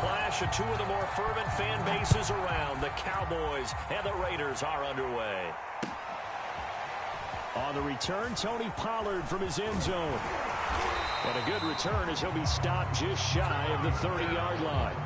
clash of two of the more fervent fan bases around. The Cowboys and the Raiders are underway. On the return, Tony Pollard from his end zone. And a good return as he'll be stopped just shy of the 30-yard line.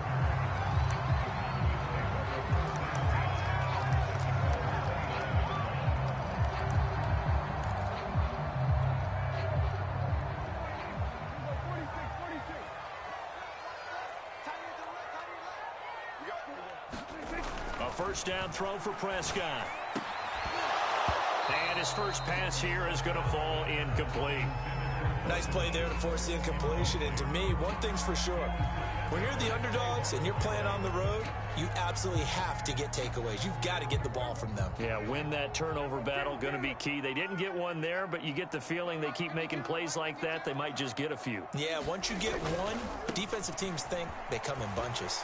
A first down throw for Prescott. And his first pass here is going to fall incomplete. Nice play there to force the incompletion. And to me, one thing's for sure. When you're the underdogs and you're playing on the road, you absolutely have to get takeaways. You've got to get the ball from them. Yeah, win that turnover battle, going to be key. They didn't get one there, but you get the feeling they keep making plays like that, they might just get a few. Yeah, once you get one, defensive teams think they come in bunches.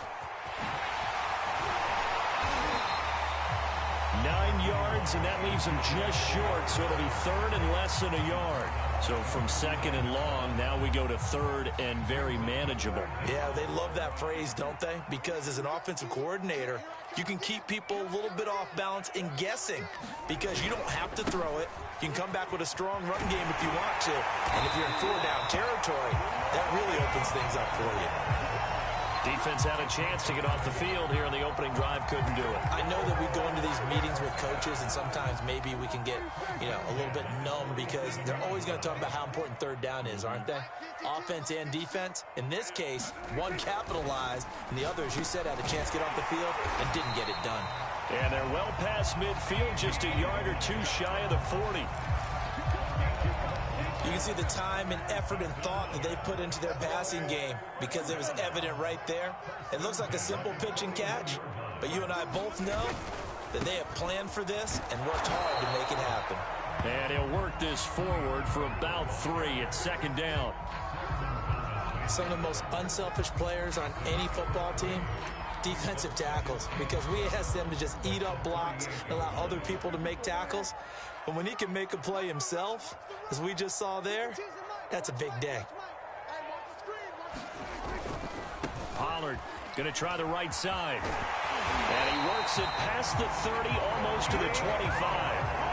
9 yards, and that leaves them just short, so it'll be third and less than a yard. So from second and long, now we go to third and very manageable. Yeah, they love that phrase, don't they? Because as an offensive coordinator, you can keep people a little bit off balance and guessing because you don't have to throw it. You can come back with a strong run game if you want to. And if you're in four-down territory, that really opens things up for you. Defense had a chance to get off the field here in the opening drive, couldn't do it. I know that we go into these meetings with coaches, and sometimes maybe we can get, a little bit numb because they're always going to talk about how important third down is, aren't they? Offense and defense. In this case, one capitalized, and the other, as you said, had a chance to get off the field and didn't get it done. And they're well past midfield, just a yard or two shy of the 40. You can see the time and effort and thought that they put into their passing game because it was evident right there. It looks like a simple pitch and catch, but you and I both know that they have planned for this and worked hard to make it happen. And he'll work this forward for about 3 at second down. Some of the most unselfish players on any football team, defensive tackles, because we ask them to just eat up blocks and allow other people to make tackles. But when he can make a play himself, as we just saw there, that's a big day. Pollard going to try the right side. And he works it past the 30, almost to the 25.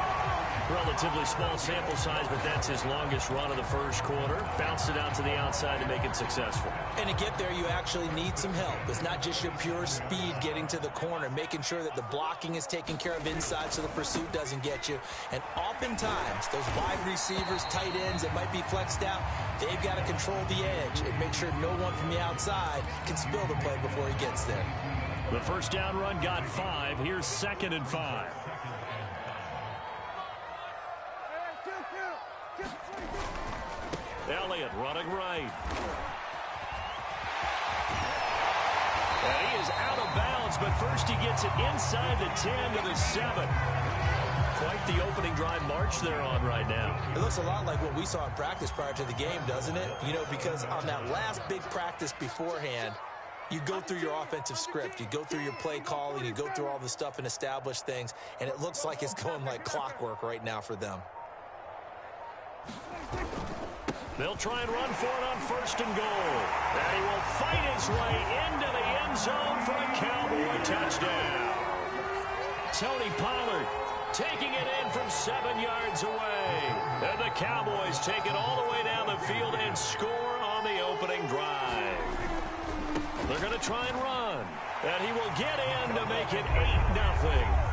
Relatively small sample size, but that's his longest run of the first quarter. Bounced it out to the outside to make it successful. And to get there, you actually need some help. It's not just your pure speed getting to the corner, making sure that the blocking is taken care of inside so the pursuit doesn't get you. And oftentimes, those wide receivers, tight ends that might be flexed out, they've got to control the edge and make sure no one from the outside can spill the play before he gets there. The first down run got 5. Here's 2nd and 5. Elliott running right. And he is out of bounds, but first he gets it inside the 10 to the 7. Quite the opening drive march they're on right now. It looks a lot like what we saw in practice prior to the game, doesn't it? Because on that last big practice beforehand, you go through your offensive script. You go through your play calling. You go through all the stuff and establish things. And it looks like it's going like clockwork right now for them. They'll try and run for it on 1st and goal. And he will fight his way into the end zone for a Cowboy touchdown. Tony Pollard taking it in from 7 yards away. And the Cowboys take it all the way down the field and score on the opening drive. They're going to try and run. And he will get in to make it 8-0.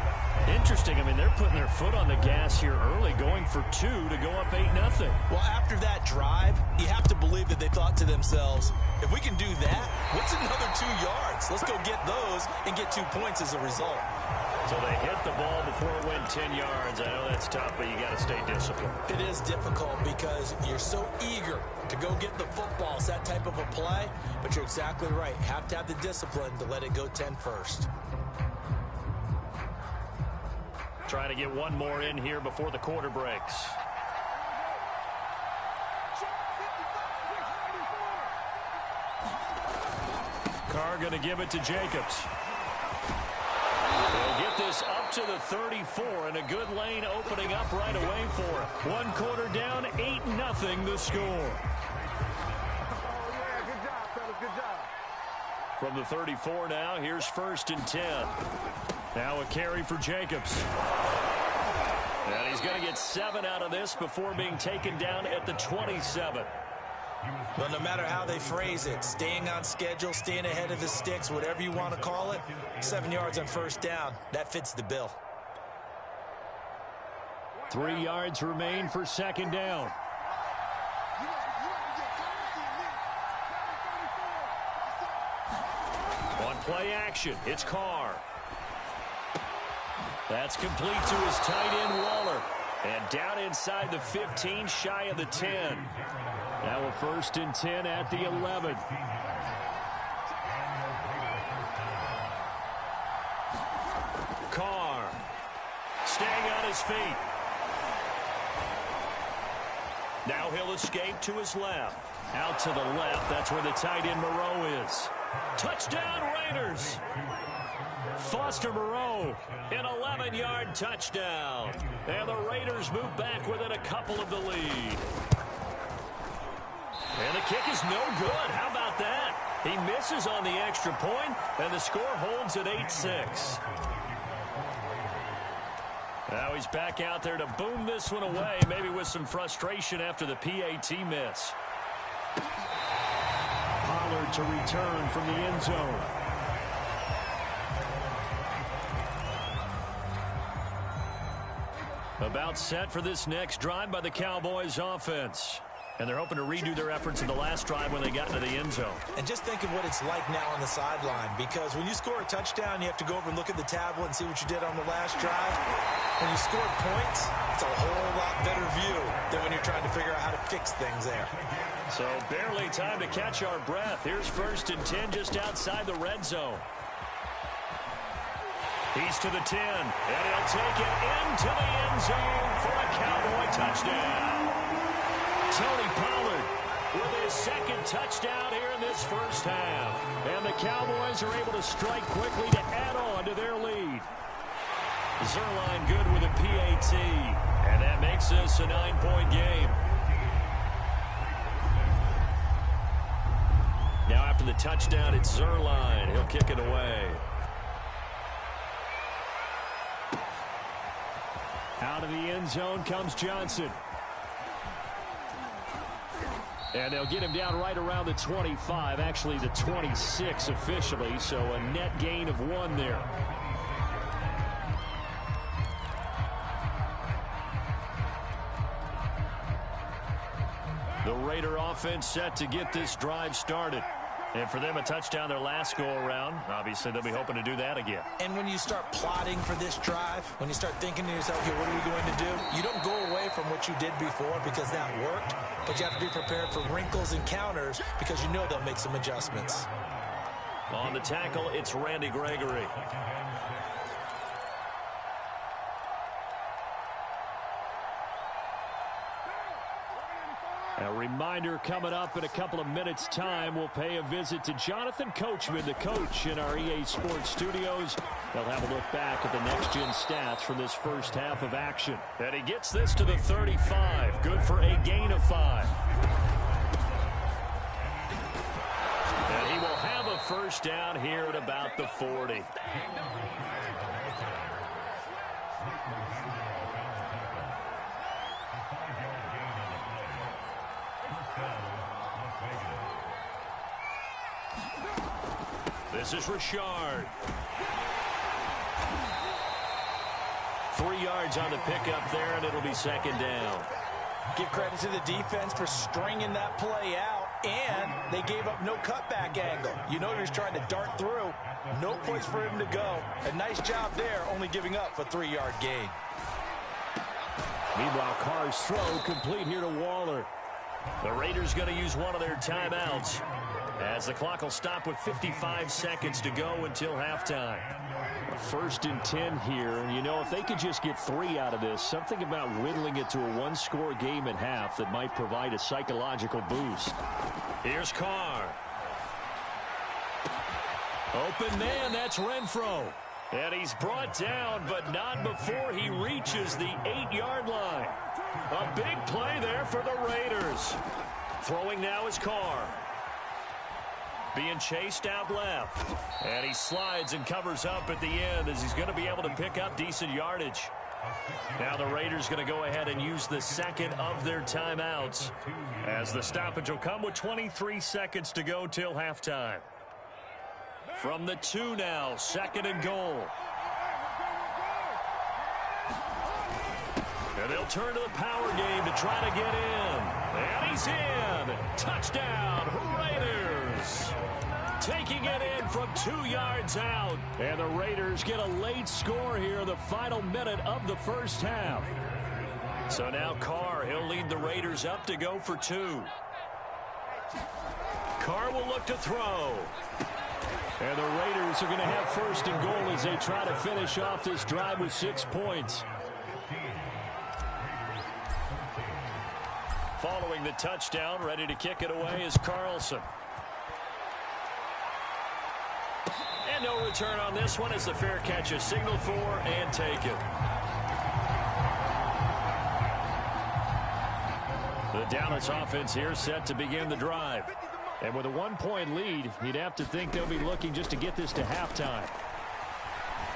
Interesting. They're putting their foot on the gas here early, going for 2 to go up 8-0. Well, after that drive, you have to believe that they thought to themselves, if we can do that, what's another 2 yards? Let's go get those and get 2 points as a result. So they hit the ball before it went 10 yards. I know that's tough, but you got to stay disciplined. It is difficult because you're so eager to go get the football. It's that type of a play, but you're exactly right. You have to have the discipline to let it go 10 first. Trying to get one more in here before the quarter breaks. Carr going to give it to Jacobs. They'll get this up to the 34, and a good lane opening up right away for it. 1 quarter down, 8-0 the score. From the 34 now, here's 1st and 10. Now a carry for Jacobs. And he's going to get 7 out of this before being taken down at the 27. Well, no matter how they phrase it, staying on schedule, staying ahead of the sticks, whatever you want to call it, 7 yards on 1st down, that fits the bill. 3 yards remain for 2nd down. On play action, it's Carr. That's complete to his tight end, Waller. And down inside the 15, shy of the 10. Now a 1st and 10 at the 11. Carr staying on his feet. Now he'll escape to his left. Out to the left, that's where the tight end Moreau is. Touchdown Raiders! Foster Moreau, an 11-yard touchdown. And the Raiders move back within a couple of the lead. And the kick is no good. How about that? He misses on the extra point, and the score holds at 8-6. Now he's back out there to boom this one away, maybe with some frustration after the PAT miss. Pollard to return from the end zone. About set for this next drive by the Cowboys offense. And they're hoping to redo their efforts in the last drive when they got into the end zone. And just think of what it's like now on the sideline, because when you score a touchdown, you have to go over and look at the tablet and see what you did on the last drive. When you score points, it's a whole lot better view than when you're trying to figure out how to fix things there. So barely time to catch our breath. Here's 1st and 10 just outside the red zone. He's to the 10, and he'll take it into the end zone for a Cowboy touchdown. Tony Pollard with his 2nd touchdown here in this first half. And the Cowboys are able to strike quickly to add on to their lead. Zerline good with a PAT, and that makes this a 9-point game. Now after the touchdown, it's Zerline. He'll kick it away. Out of the end zone comes Johnson. And they'll get him down right around the 25, actually the 26 officially, so a net gain of 1 there. The Raider offense set to get this drive started. And for them, a touchdown their last go-around. Obviously, they'll be hoping to do that again. And when you start plotting for this drive, when you start thinking to yourself, okay, what are we going to do? You don't go away from what you did before because that worked, but you have to be prepared for wrinkles and counters because you know they'll make some adjustments. On the tackle, it's Randy Gregory. A reminder coming up in a couple of minutes' time. We'll pay a visit to Jonathan Coachman, the coach in our EA Sports studios. They'll have a look back at the next-gen stats from this first half of action. And he gets this to the 35. Good for a gain of 5. And he will have a first down here at about the 40. This is Richard. 3 yards on the pickup there, and it'll be 2nd down. Give credit to the defense for stringing that play out, and they gave up no cutback angle. You know he was trying to dart through. No place for him to go. A nice job there, only giving up a 3-yard gain. Meanwhile, Carr's throw complete here to Waller. The Raiders going to use one of their timeouts, as the clock will stop with 55 seconds to go until halftime. 1st and 10 here, and you know, if they could just get 3 out of this, something about whittling it to a 1-score game at half that might provide a psychological boost. Here's Carr. Open man, that's Renfro. And he's brought down, but not before he reaches the 8-yard line. A big play there for the Raiders. Throwing now is Carr. Being chased out left. And he slides and covers up at the end as he's going to be able to pick up decent yardage. Now the Raiders going to go ahead and use the second of their timeouts, as the stoppage will come with 23 seconds to go till halftime. From the 2 now, 2nd and goal. And they'll turn to the power game to try to get in. And he's in. Touchdown, Raiders. Taking it in from 2 yards out. And the Raiders get a late score here in the final minute of the first half. So now Carr, he'll lead the Raiders up to go for 2. Carr will look to throw. And the Raiders are going to have 1st and goal as they try to finish off this drive with 6 points. Following the touchdown, ready to kick it away is Carlson. And no return on this one as the fair catch is signaled for and taken. The Dallas offense here set to begin the drive. And with a 1-point lead, you'd have to think they'll be looking just to get this to halftime.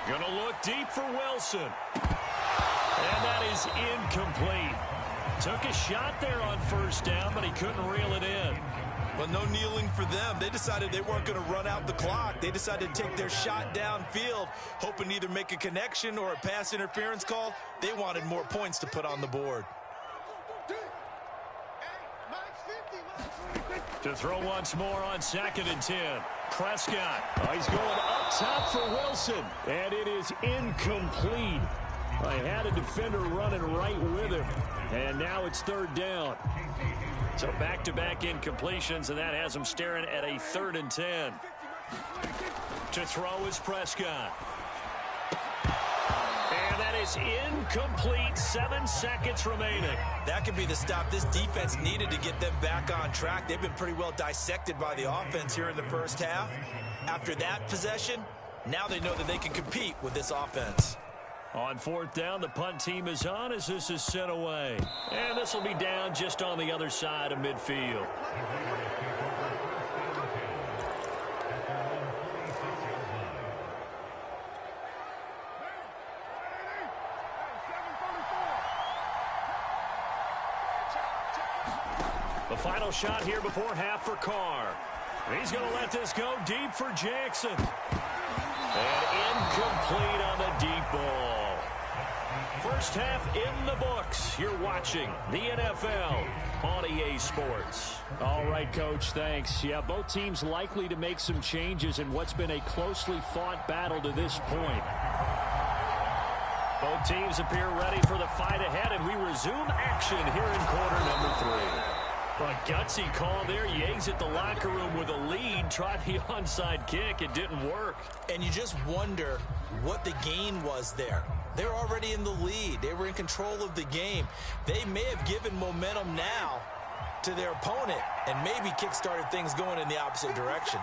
Gonna look deep for Wilson. And that is incomplete. Took a shot there on 1st down, but he couldn't reel it in. Well, no kneeling for them. They decided they weren't going to run out the clock. They decided to take their shot downfield, hoping to either make a connection or a pass interference call. They wanted more points to put on the board. To throw once more on 2nd and 10. Prescott. Oh, he's going up top for Wilson. And it is incomplete. I had a defender running right with him. And now it's 3rd down. So back-to-back incompletions, and that has him staring at a 3rd and 10. To throw is Prescott. And that is incomplete. 7 seconds remaining. That could be the stop this defense needed to get them back on track. They've been pretty well dissected by the offense here in the first half. After that possession, now they know that they can compete with this offense. On 4th down, the punt team is on as this is sent away. And this will be down just on the other side of midfield. The final shot here before half for Carr. He's going to let this go deep for Jackson. And incomplete on the deep ball. First half in the books. You're watching the NFL on EA Sports. All right, Coach, thanks. Yeah, both teams likely to make some changes in what's been a closely fought battle to this point. Both teams appear ready for the fight ahead, and we resume action here in quarter number 3. A gutsy call there. You exit the locker room with a lead. Tried the onside kick. It didn't work. And you just wonder what the gain was there. They're already in the lead. They were in control of the game. They may have given momentum now to their opponent and maybe kick-started things going in the opposite direction.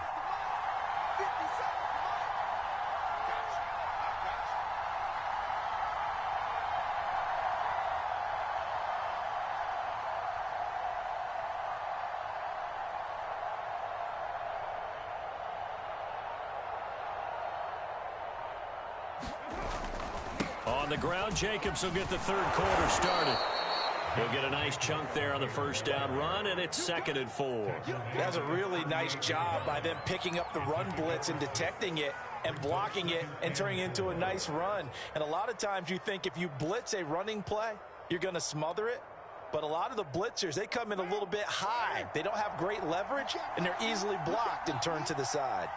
On the ground, Jacobs will get the 3rd quarter started. He'll get a nice chunk there on the 1st down run, and it's 2nd and 4. That's a really nice job by them picking up the run blitz and detecting it and blocking it and turning it into a nice run. And a lot of times you think if you blitz a running play, you're going to smother it. But a lot of the blitzers, they come in a little bit high. They don't have great leverage, and they're easily blocked and turned to the side.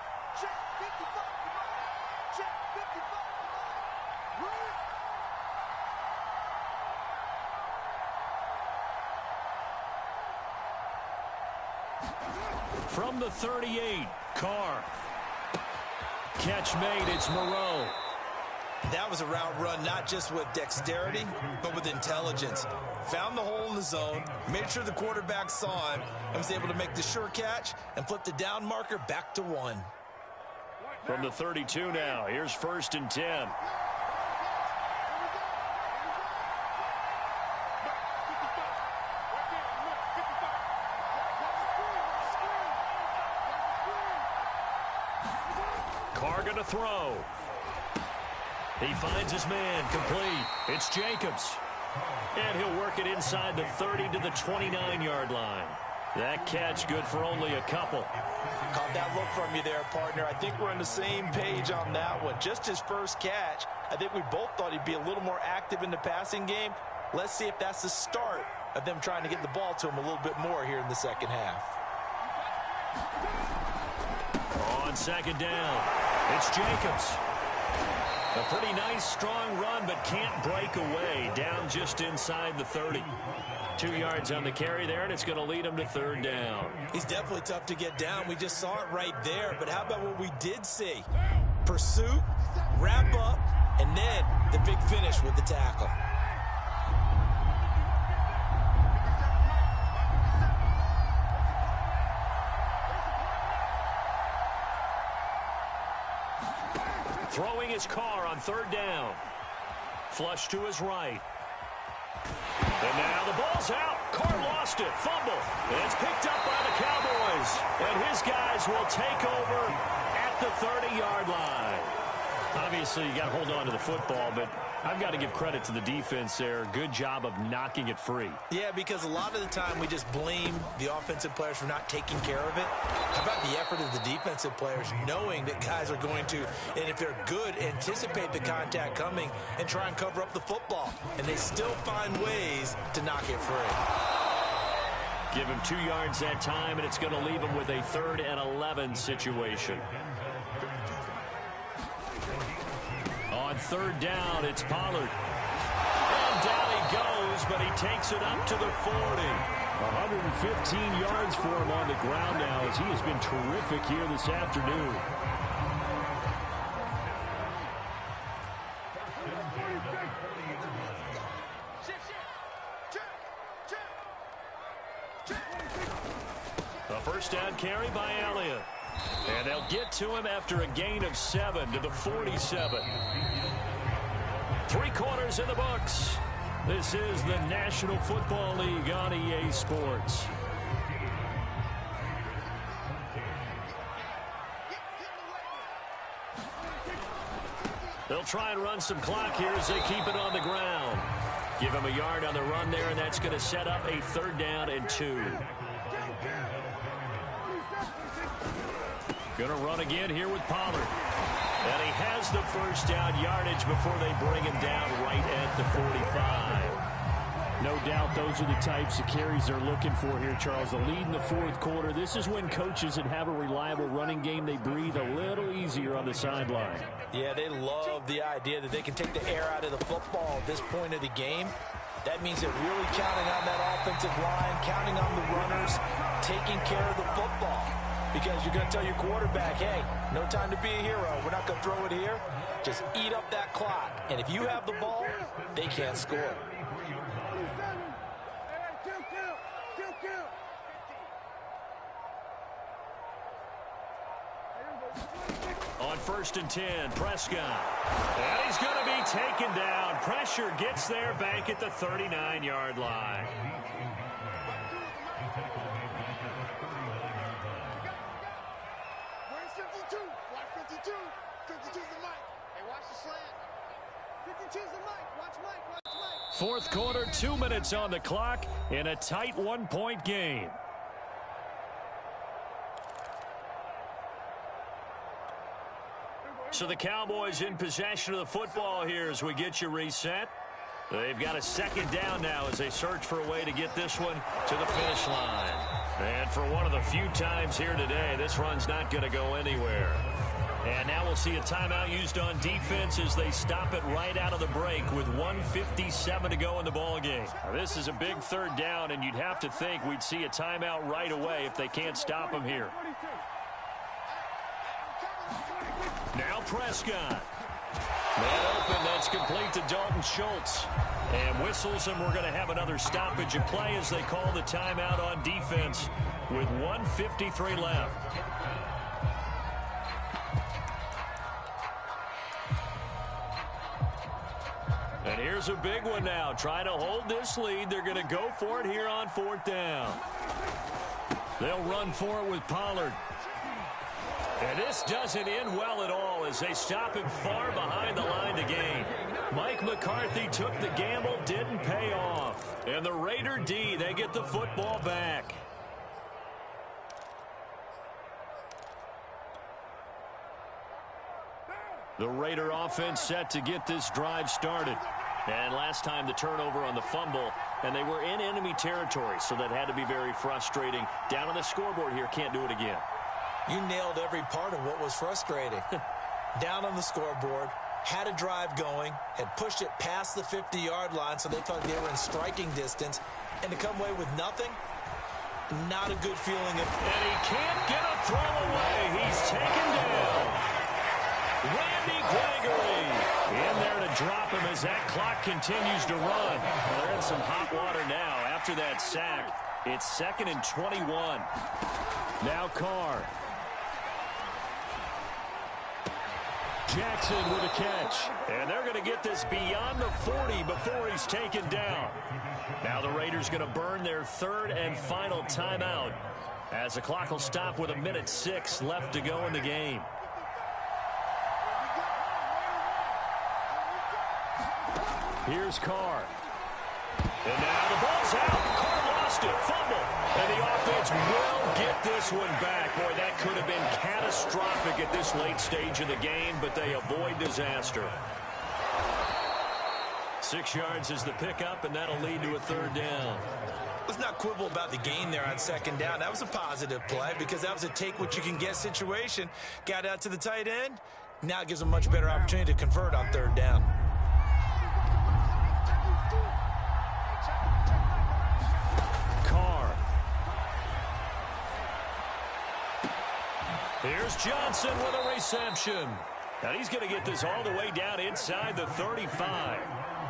From the 38, Carr. Catch made, it's Moreau. That was a route run, not just with dexterity, but with intelligence. Found the hole in the zone, made sure the quarterback saw him, and was able to make the sure catch and flip the down marker back to 1. From the 32 now, here's 1st and 10. Carr going to throw. He finds his man, complete. It's Jacobs. And he'll work it inside the 30 to the 29-yard line. That catch good for only a couple. Caught that look from you there, partner. I think we're on the same page on that one. Just his first catch, I think we both thought he'd be a little more active in the passing game. Let's see if that's the start of them trying to get the ball to him a little bit more here in the second half. On second down, it's Jacobs. A pretty nice, strong run, but can't break away. Down just inside the 30. 2 yards on the carry there, and it's going to lead him to third down. He's definitely tough to get down. We just saw it right there. But how about what we did see? Pursuit, wrap up, and then the big finish with the tackle. Throwing his Carr on third down. Flush to his right. And now the ball's out. Carr lost it. Fumble. And it's picked up by the Cowboys. And his guys will take over at the 30-yard line. Obviously, you got to hold on to the football, but I've got to give credit to the defense there. Good job of knocking it free. Yeah, because a lot of the time we just blame the offensive players for not taking care of it. How about the effort of the defensive players knowing that guys are going to, and if they're good, anticipate the contact coming and try and cover up the football. And they still find ways to knock it free. Give him 2 yards that time, and it's going to leave him with a 3rd and 11 situation. On third down, it's Pollard. And down he goes, but he takes it up to the 40. 115 yards for him on the ground now as he has been terrific here this afternoon. A first down carry by Elliott. And they'll get to him after a gain of 7 to the 47. 3 quarters in the books. This is the National Football League on EA Sports. They'll try and run some clock here as they keep it on the ground. Give him a yard on the run there, and that's going to set up a 3rd down and 2. Going to run again here with Pollard. And he has the first down yardage before they bring him down right at the 45. No doubt those are the types of carries they're looking for here, Charles. The lead in the 4th quarter. This is when coaches that have a reliable running game, they breathe a little easier on the sideline. Yeah, they love the idea that they can take the air out of the football at this point of the game. That means they're really counting on that offensive line, counting on the runners, taking care of the football. Because you're going to tell your quarterback, hey, no time to be a hero. We're not going to throw it here. Just eat up that clock. And if you have the ball, they can't score. On 1st and 10, Prescott. And he's going to be taken down. Pressure gets there back at the 39-yard line. Fourth quarter, 2 minutes on the clock in a tight 1-point game. So the Cowboys in possession of the football here as we get you reset. They've got a 2nd down now as they search for a way to get this one to the finish line. And for one of the few times here today, this run's not going to go anywhere. And now we'll see a timeout used on defense as they stop it right out of the break with 1:57 to go in the ballgame. This is a big 3rd down, and you'd have to think we'd see a timeout right away if they can't stop him here. Now Prescott. Man open, that's complete to Dalton Schultz. And whistles, and we're going to have another stoppage of play as they call the timeout on defense with 1:53 left. And here's a big one now. Trying to hold this lead. They're going to go for it here on 4th down. They'll run for it with Pollard. And this doesn't end well at all as they stop him far behind the line to gain. Mike McCarthy took the gamble, didn't pay off. And the Raider D, they get the football back. The Raider offense set to get this drive started. And last time the turnover on the fumble, and they were in enemy territory, so that had to be very frustrating. Down on the scoreboard here, can't do it again. You nailed every part of what was frustrating. Down on the scoreboard, had a drive going, had pushed it past the 50-yard line so they thought they were in striking distance, and to come away with nothing, not a good feeling. And he can't get a throw away. He's taken down. Randy Gregory in there to drop him as that clock continues to run. Well, they're in some hot water now. After that sack, it's 2nd and 21. Now Carr. Jackson with a catch. And they're going to get this beyond the 40 before he's taken down. Now the Raiders going to burn their 3rd and final timeout as the clock will stop with 1:06 left to go in the game. Here's Carr. And now the ball's out. Carr lost it. Fumble. And the offense will get this one back. Boy, that could have been catastrophic at this late stage of the game, but they avoid disaster. 6 yards is the pickup, and that'll lead to a 3rd down. Let's not quibble about the gain there on 2nd down. That was a positive play because that was a take-what-you-can-get situation. Got out to the tight end. Now it gives them a much better opportunity to convert on 3rd down. Here's Johnson with a reception. And he's going to get this all the way down inside the 35.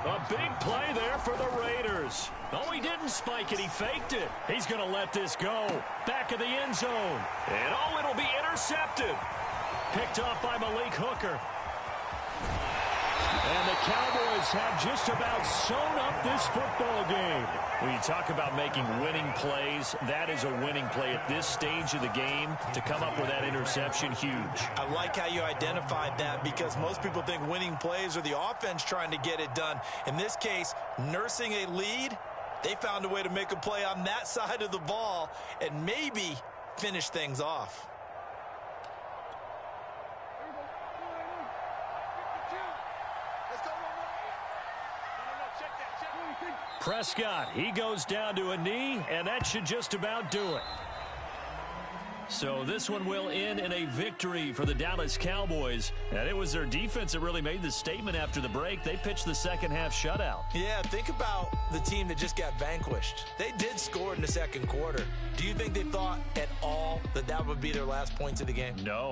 A big play there for the Raiders. Oh, he didn't spike it. He faked it. He's going to let this go. Back of the end zone. And oh, it'll be intercepted. Picked off by Malik Hooker. And the Cowboys have just about sewn up this football game. When you talk about making winning plays, that is a winning play at this stage of the game. To come up with that interception, huge. I like how you identified that because most people think winning plays are the offense trying to get it done. In this case, nursing a lead, they found a way to make a play on that side of the ball and maybe finish things off. Prescott, he goes down to a knee, and that should just about do it. So this one will end in a victory for the Dallas Cowboys. And it was their defense that really made the statement after the break. They pitched the second half shutout. Yeah, think about the team that just got vanquished. They did score in the 2nd quarter. Do you think they thought at all that that would be their last points of the game? No,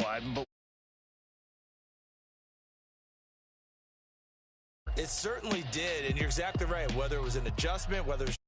It certainly did, and you're exactly right. Whether it was an adjustment, whether it was